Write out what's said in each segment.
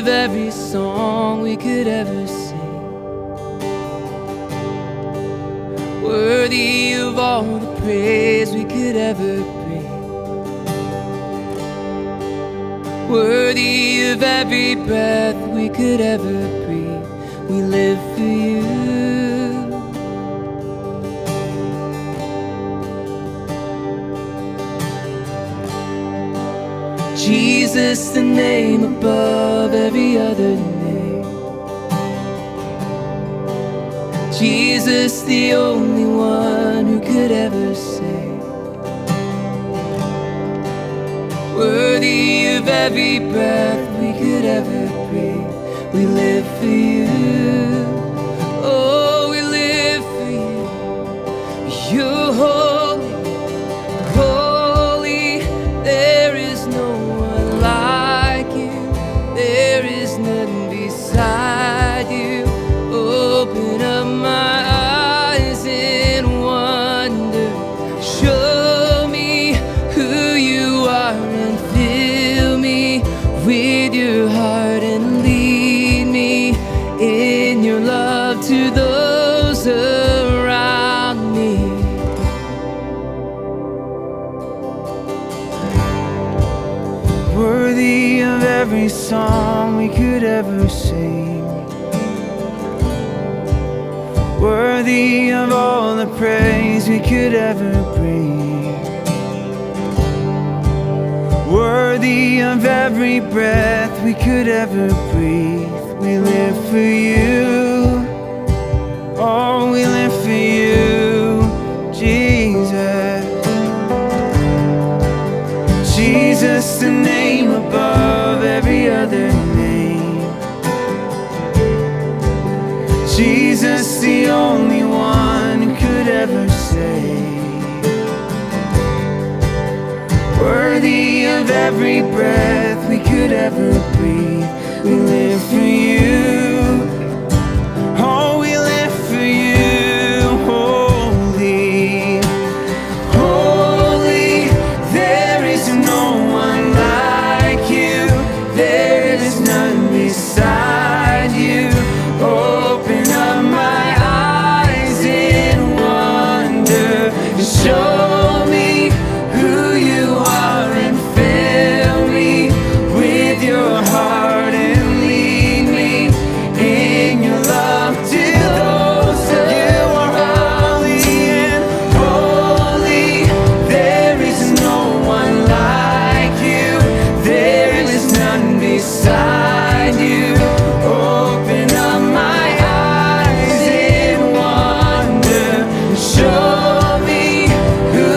of every song we could ever sing, worthy of all the praise we could ever bring, worthy of every breath we could ever breathe. We live for you. Jesus, the name above every other name. Jesus, the only one who could ever save. Worthy of every breath we could ever breathe. We live for you. Oh, we live for you. You're holy, holy. There is no one like you. There is none beside you. Open up my eyes in wonder. Show me who you are and fill me with your heart and lead me in your love to those around me. Worthy of every song we could ever sing, worthy of all the praise we could ever bring, worthy of every breath we could ever breathe. We live for you. Oh, we live for you, Jesus. Jesus, the name above every other name. Jesus, the only one who could ever save. Worthy of every breath we could ever breathe. We live for you. Oh, we live for you. Holy, holy. There is no one like you. There is none beside you. Open up my eyes in wonder. Show me who you are and fill me with your heart and lead me in your love to those who you are holy and holy. There is no one like you. There is none beside you. Open up my eyes in wonder. Show me who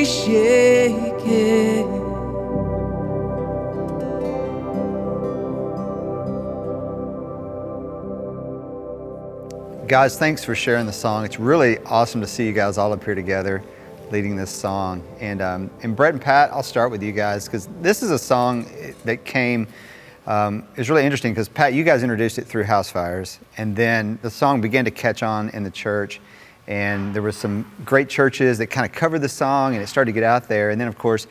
shaken. Guys, thanks for sharing the song. It's really awesome to see you guys all up here together leading this song. And Brett and Pat, I'll start with you guys because this is a song that came, it's really interesting because Pat, you guys introduced it through Housefires, and then the song began to catch on in the church, and there were some great churches that kind of covered the song, and it started to get out there. And then of course,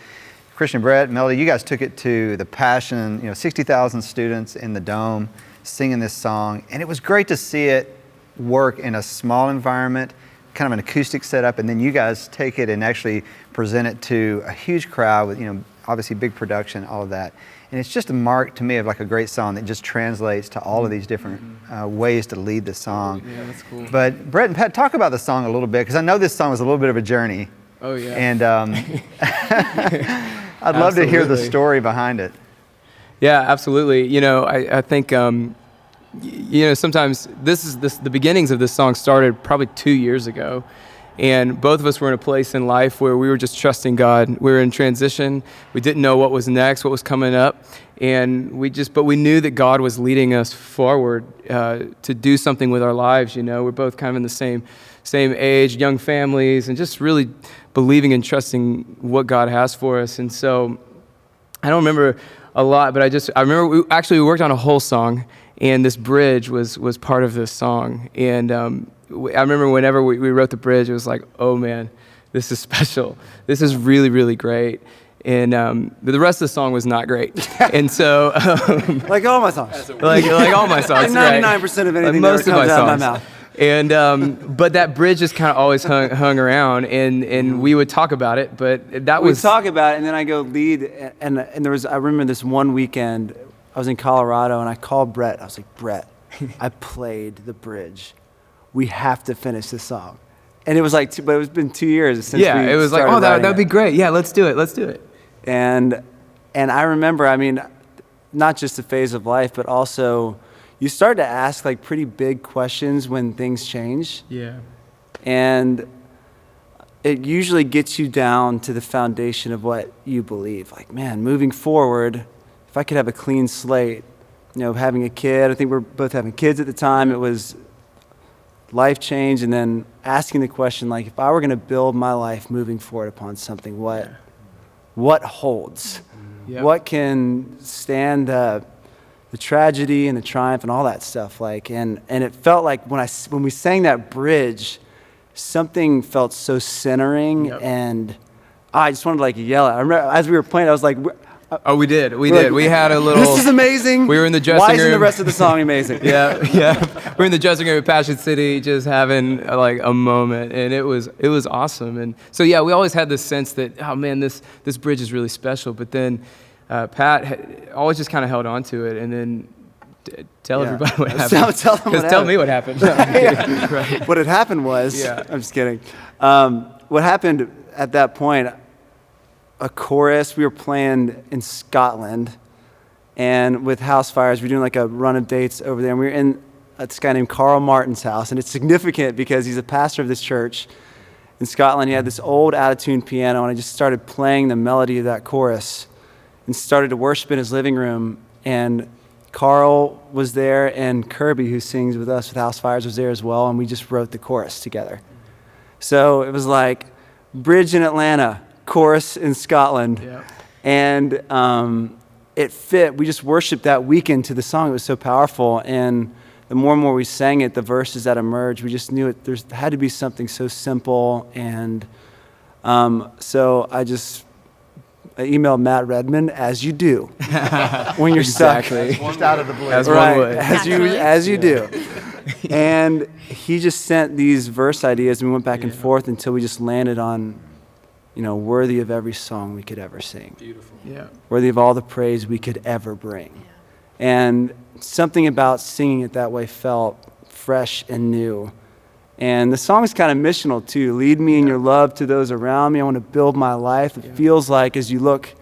Christian, Brett, Melody, you guys took it to the Passion, 60,000 students in the Dome singing this song, and it was great to see it work in a small environment, kind of an acoustic setup, and then you guys take it and actually present it to a huge crowd with, obviously big production, all of that. And it's just a mark to me of like a great song that just translates to all of these different ways to lead the song. Yeah, that's cool. But Brett and Pat, talk about the song a little bit, because I know this song was a little bit of a journey. Oh yeah. And I'd love to hear the story behind it. Yeah, absolutely. I think sometimes the beginnings of this song started probably 2 years ago, and both of us were in a place in life where we were just trusting God. We were in transition. We didn't know what was next, what was coming up, and but we knew that God was leading us forward to do something with our lives. We're both kind of in the same age, young families, and just really believing and trusting what God has for us. And so I don't remember a lot, but I remember we worked on a whole song, and this bridge was part of this song. And I remember whenever we wrote the bridge, it was like, oh man, this is special. This is really, really great. And the rest of the song was not great. And so like all my songs. like all my songs. Like 99% of anything that comes out of my mouth. And but that bridge just kind of always hung around, and we would talk about it. But we'd talk about it, and then I go lead. And I remember this one weekend, I was in Colorado, and I called Brett. I was like, Brett, I played the bridge. We have to finish this song. And it was like, but it's been 2 years since it was like, oh, that'd be great. Yeah, let's do it. And I remember, not just a phase of life, but also you start to ask like pretty big questions when things change. Yeah. And it usually gets you down to the foundation of what you believe. Like, man, moving forward, if I could have a clean slate, having a kid, I think we're both having kids at the time, it was life change, and then asking the question, like, if I were going to build my life moving forward upon something, what holds? Yep. What can stand the tragedy and the triumph and all that stuff, and it felt like when we sang that bridge, something felt so centering. Yep. And I just wanted to yell it. I remember as we were playing, I was like, oh, we did. We had a little. This is amazing. We were in the dressing room. Why isn't the rest of the song amazing? Yeah. We're in the dressing room at Passion City, just having a moment, and it was awesome. And so we always had this sense that, oh man, this bridge is really special. But then Pat always just kind of held on to it, and then tell everybody what happened. Tell me what happened. No, right. What had happened was, I'm just kidding. What happened at that point, a chorus, we were playing in Scotland, and with Housefires, we're doing a run of dates over there, and we were in this guy named Carl Martin's house, and it's significant because he's a pastor of this church in Scotland. He had this old out-of-tune piano, and I just started playing the melody of that chorus and started to worship in his living room. And Carl was there, and Kirby, who sings with us with Housefires, was there as well, and we just wrote the chorus together. So it was like bridge in Atlanta, chorus in Scotland. Yep. And it fit. We just worshiped that weekend to the song. It was so powerful. And the more and more we sang it, the verses that emerged, we just knew there had to be something so simple. And so I emailed Matt Redman, as you do when you're stuck. Just out of the blue. As right, one would. as you do. And he just sent these verse ideas, and we went back and forth until we just landed on, worthy of every song we could ever sing. Beautiful. Yeah. Worthy of all the praise we could ever bring. Yeah. And something about singing it that way felt fresh and new. And the song is kind of missional too. Lead me in your love to those around me. I want to build my life. It feels like as you look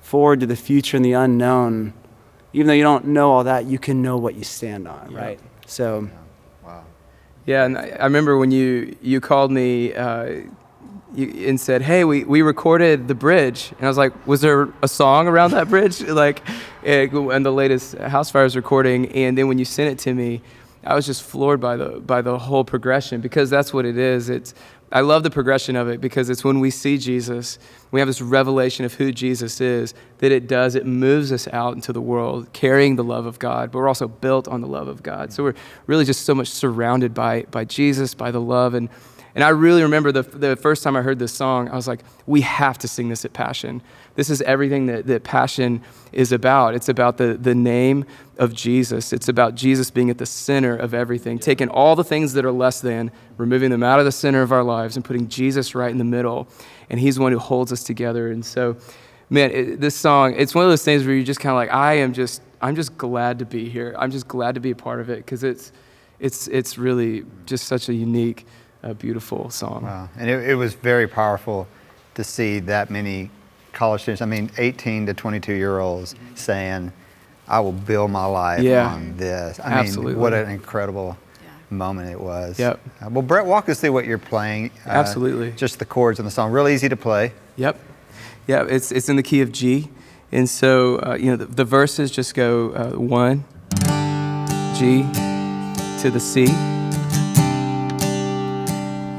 forward to the future and the unknown, even though you don't know all that, you can know what you stand on, right? So, wow. Yeah, and I remember when you called me and said, hey, we recorded the bridge. And I was like, was there a song around that bridge? Like, and the latest Housefires recording. And then when you sent it to me, I was just floored by the whole progression, because that's what it is. I love the progression of it, because it's when we see Jesus, we have this revelation of who Jesus is, that it moves us out into the world, carrying the love of God, but we're also built on the love of God. So we're really just so much surrounded by Jesus, by the love. And I really remember the first time I heard this song, I was like, we have to sing this at Passion. This is everything that Passion is about. It's about the name of Jesus. It's about Jesus being at the center of everything, taking all the things that are less than, removing them out of the center of our lives, and putting Jesus right in the middle. And he's the one who holds us together. And so, man, this song, it's one of those things where you're just kind of like, I'm just glad to be here. I'm just glad to be a part of it, because it's really just such a unique, beautiful song. Wow. And it was very powerful to see that many college students, 18 to 22-year-olds saying, I will build my life on this. Absolutely. What an incredible moment it was. Yep. Well, Brett, walk us through what you're playing. Absolutely. Just the chords in the song. Real easy to play. Yep. Yeah, it's in the key of G. And so, the verses just go 1, G, to the C.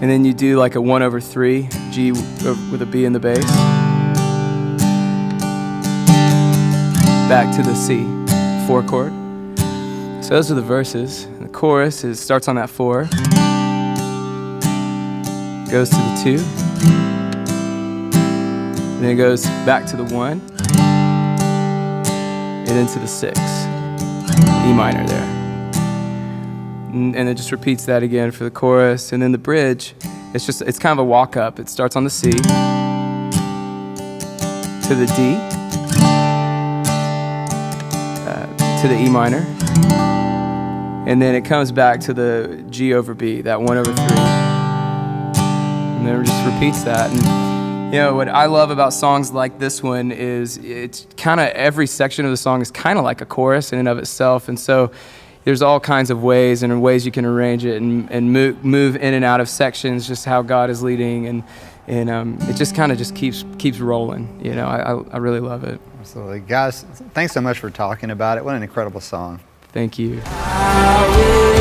And then you do like a 1/3, G with a B in the bass. Back to the C, 4 chord. So those are the verses. And the chorus starts on that 4, goes to the 2, and then it goes back to the 1, and then to the 6, E minor there. And it just repeats that again for the chorus. And then the bridge, it's kind of a walk up. It starts on the C, to the D, to the E minor, and then it comes back to the G over B, that 1/3, and then it just repeats that. And what I love about songs like this one is it's kind of every section of the song is kind of like a chorus in and of itself, and so there's all kinds of ways you can arrange it and move in and out of sections, just how God is leading, and it just kind of just keeps rolling. I really love it. Absolutely. Guys, thanks so much for talking about it. What an incredible song. Thank you. I will